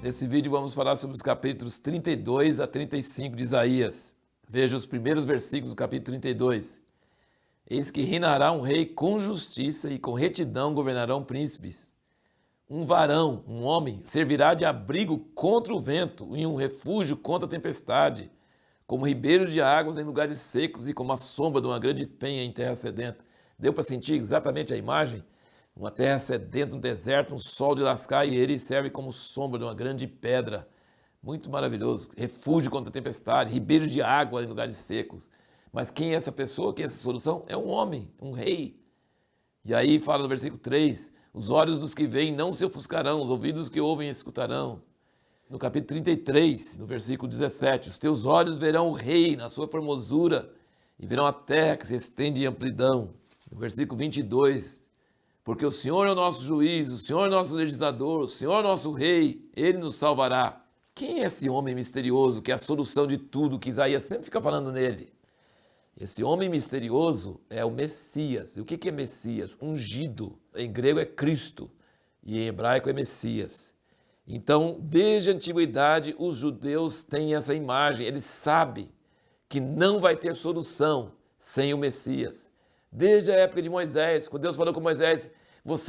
Nesse vídeo vamos falar sobre os capítulos 32 a 35 de Isaías. Veja os primeiros versículos do capítulo 32. Eis que reinará um rei com justiça e com retidão governarão príncipes. Um varão, um homem, servirá de abrigo contra o vento e um refúgio contra a tempestade, como ribeiros de águas em lugares secos e como a sombra de uma grande penha em terra sedenta. Deu para sentir exatamente a imagem? Uma terra sedenta, um deserto, um sol de lascar, e ele serve como sombra de uma grande pedra. Muito maravilhoso. Refúgio contra a tempestade, ribeiros de água em lugares secos. Mas quem é essa pessoa? Quem é essa solução? É um homem, um rei. E aí fala no versículo 3, os olhos dos que veem não se ofuscarão, os ouvidos que ouvem escutarão. No capítulo 33, no versículo 17, os teus olhos verão o rei na sua formosura e verão a terra que se estende em amplidão. No versículo 22, porque o Senhor é o nosso juiz, o Senhor é o nosso legislador, o Senhor é o nosso rei, ele nos salvará. Quem é esse homem misterioso que é a solução de tudo, que Isaías sempre fica falando nele? Esse homem misterioso é o Messias. E o que é Messias? Ungido. Em grego é Cristo e em hebraico é Messias. Então, desde a antiguidade, os judeus têm essa imagem. Eles sabem que não vai ter solução sem o Messias. Desde a época de Moisés, quando Deus falou com Moisés,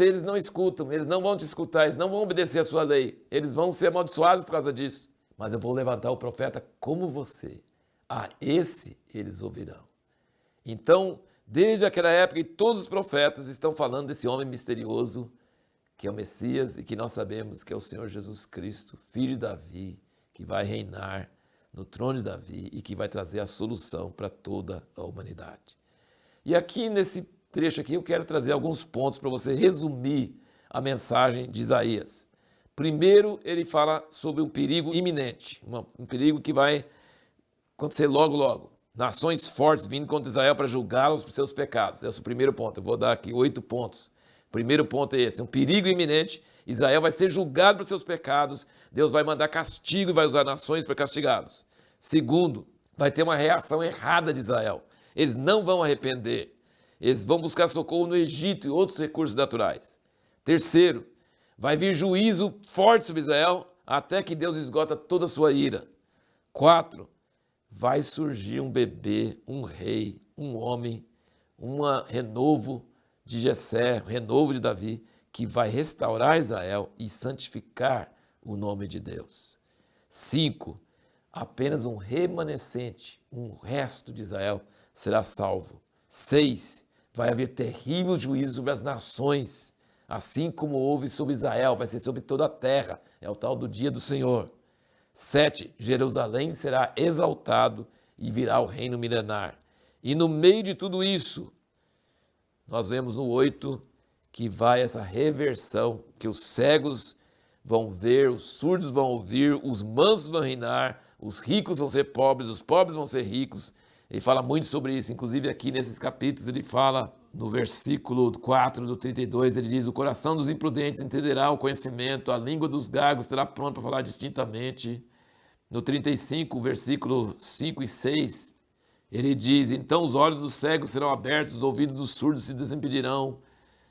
eles não escutam, eles não vão te escutar, eles não vão obedecer a sua lei, eles vão ser amaldiçoados por causa disso. Mas eu vou levantar o profeta como você. A esse eles ouvirão. Então, desde aquela época, todos os profetas estão falando desse homem misterioso, que é o Messias e que nós sabemos que é o Senhor Jesus Cristo, filho de Davi, que vai reinar no trono de Davi e que vai trazer a solução para toda a humanidade. E aqui nesse trecho aqui eu quero trazer alguns pontos para você resumir a mensagem de Isaías. Primeiro, ele fala sobre um perigo iminente, um perigo que vai acontecer logo, logo. Nações fortes vindo contra Israel para julgá-los por seus pecados. Esse é o primeiro ponto. Eu vou dar aqui 8 pontos. Primeiro ponto é esse, um perigo iminente. Israel vai ser julgado por seus pecados. Deus vai mandar castigo e vai usar nações para castigá-los. Segundo, vai ter uma reação errada de Israel. Eles não vão arrepender. Eles vão buscar socorro no Egito e outros recursos naturais. Terceiro, vai vir juízo forte sobre Israel até que Deus esgota toda a sua ira. 4, vai surgir um bebê, um rei, um homem, um renovo de Jessé, um renovo de Davi, que vai restaurar Israel e santificar o nome de Deus. 5, apenas um remanescente, um resto de Israel será salvo. 6, vai haver terrível juízo sobre as nações, assim como houve sobre Israel, vai ser sobre toda a terra, é o tal do dia do Senhor. 7, Jerusalém será exaltado e virá o reino milenar. E no meio de tudo isso, nós vemos no 8 que vai essa reversão, que os cegos vão ver, os surdos vão ouvir, os mansos vão reinar, os ricos vão ser pobres, os pobres vão ser ricos. Ele fala muito sobre isso, inclusive aqui nesses capítulos ele fala no versículo 4 do 32, ele diz, o coração dos imprudentes entenderá o conhecimento, a língua dos gagos estará pronta para falar distintamente. No 35, versículo 5 e 6, ele diz, então os olhos dos cegos serão abertos, os ouvidos dos surdos se desimpedirão,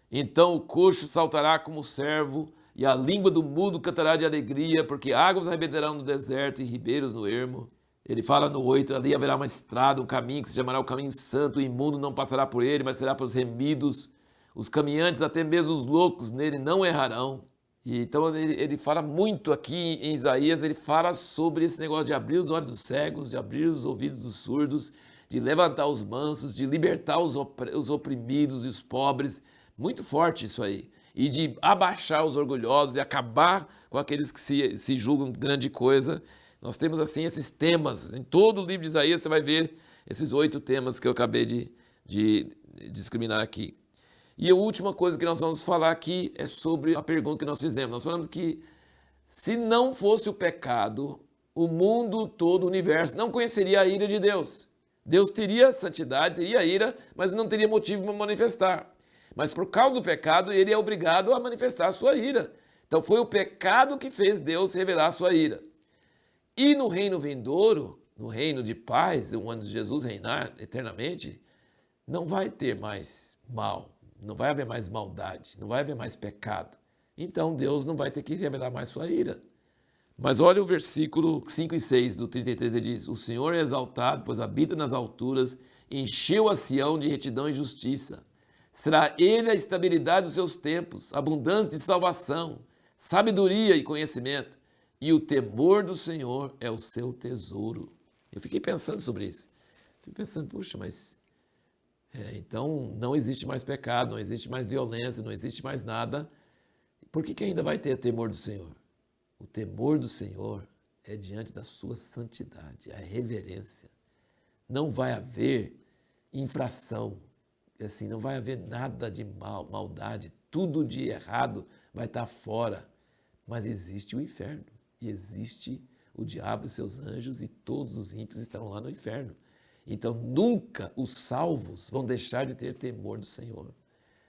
então o coxo saltará como o servo, e a língua do mudo cantará de alegria, porque águas arrebentarão no deserto e ribeiros no ermo. Ele fala no 8, ali haverá uma estrada, um caminho que se chamará o caminho santo, o imundo não passará por ele, mas será para os remidos. Os caminhantes, até mesmo os loucos, nele não errarão. E então ele fala muito aqui em Isaías, ele fala sobre esse negócio de abrir os olhos dos cegos, de abrir os ouvidos dos surdos, de levantar os mansos, de libertar os oprimidos e os pobres. Muito forte isso aí. E de abaixar os orgulhosos, de acabar com aqueles que se julgam grande coisa. Nós temos assim esses temas, em todo o livro de Isaías você vai ver esses 8 temas que eu acabei de discriminar aqui. E a última coisa que nós vamos falar aqui é sobre a pergunta que nós fizemos. Nós falamos que se não fosse o pecado, o mundo todo, o universo, não conheceria a ira de Deus. Deus teria santidade, teria ira, mas não teria motivo para manifestar. Mas por causa do pecado, ele é obrigado a manifestar a sua ira. Então foi o pecado que fez Deus revelar a sua ira. E no reino vindouro, no reino de paz, onde Jesus reinar eternamente, não vai ter mais mal, não vai haver mais maldade, não vai haver mais pecado. Então Deus não vai ter que revelar mais sua ira. Mas olha o versículo 5 e 6 do 33, ele diz: o Senhor é exaltado, pois habita nas alturas, encheu a Sião de retidão e justiça. Será ele a estabilidade dos seus tempos, abundância de salvação, sabedoria e conhecimento. E o temor do Senhor é o seu tesouro. Eu fiquei pensando sobre isso. Fiquei pensando, puxa, mas então não existe mais pecado, não existe mais violência, não existe mais nada. Por que ainda vai ter temor do Senhor? O temor do Senhor é diante da sua santidade, a reverência. Não vai haver infração, assim, não vai haver nada de maldade, tudo de errado vai estar fora. Mas existe o inferno, e existe o diabo e seus anjos, e todos os ímpios estarão lá no inferno. Então nunca os salvos vão deixar de ter temor do Senhor.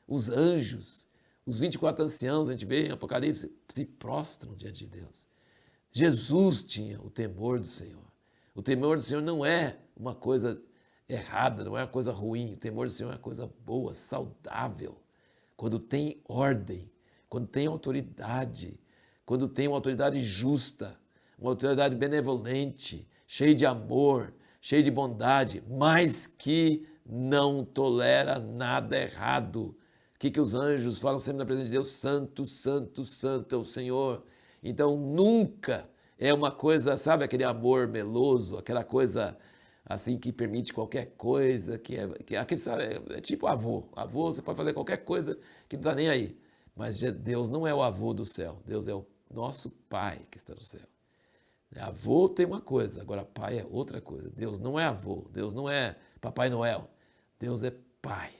Os anjos, os 24 anciãos, a gente vê em Apocalipse, se prostram diante de Deus. Jesus tinha o temor do Senhor. O temor do Senhor não é uma coisa errada, não é uma coisa ruim. O temor do Senhor é uma coisa boa, saudável. Quando tem ordem, quando tem autoridade, quando tem uma autoridade justa, uma autoridade benevolente, cheia de amor, cheia de bondade, mas que não tolera nada errado. O que os anjos falam sempre na presença de Deus? Santo, santo, santo é o Senhor. Então nunca é uma coisa, sabe, aquele amor meloso, aquela coisa assim que permite qualquer coisa, aquele, sabe, é tipo avô. Avô, você pode fazer qualquer coisa que não está nem aí. Mas Deus não é o avô do céu, Deus é o nosso Pai que está no céu. Avô tem uma coisa, agora pai é outra coisa. Deus não é avô, Deus não é Papai Noel, Deus é Pai.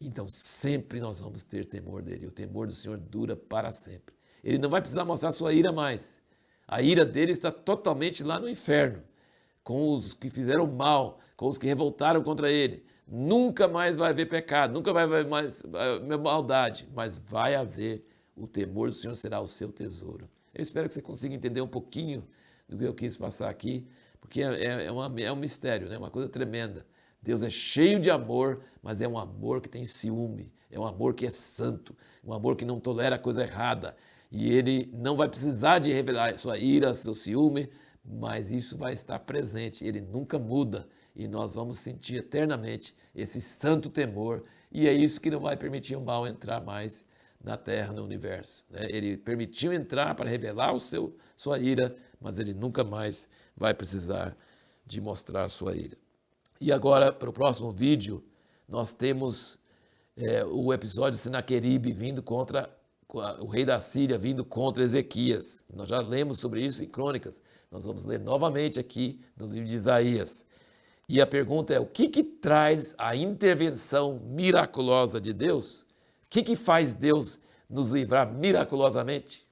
Então sempre nós vamos ter temor dele. O temor do Senhor dura para sempre. Ele não vai precisar mostrar sua ira mais. A ira dele está totalmente lá no inferno, com os que fizeram mal, com os que revoltaram contra ele. Nunca mais vai haver pecado, nunca vai haver mais maldade, mas vai haver o temor do Senhor, será o seu tesouro. Eu espero que você consiga entender um pouquinho do que eu quis passar aqui, porque é um mistério, né? Uma coisa tremenda. Deus é cheio de amor, mas é um amor que tem ciúme, é um amor que é santo, um amor que não tolera coisa errada. E ele não vai precisar de revelar sua ira, seu ciúme, mas isso vai estar presente, ele nunca muda e nós vamos sentir eternamente esse santo temor, e é isso que não vai permitir o mal entrar mais na terra, no universo. Ele permitiu entrar para revelar sua ira, mas ele nunca mais vai precisar de mostrar sua ira. E agora, para o próximo vídeo, nós temos o episódio de Senaqueribe vindo contra o rei da Síria, vindo contra Ezequias. Nós já lemos sobre isso em Crônicas. Nós vamos ler novamente aqui no livro de Isaías. E a pergunta é, o que traz a intervenção miraculosa de Deus? O que faz Deus nos livrar miraculosamente?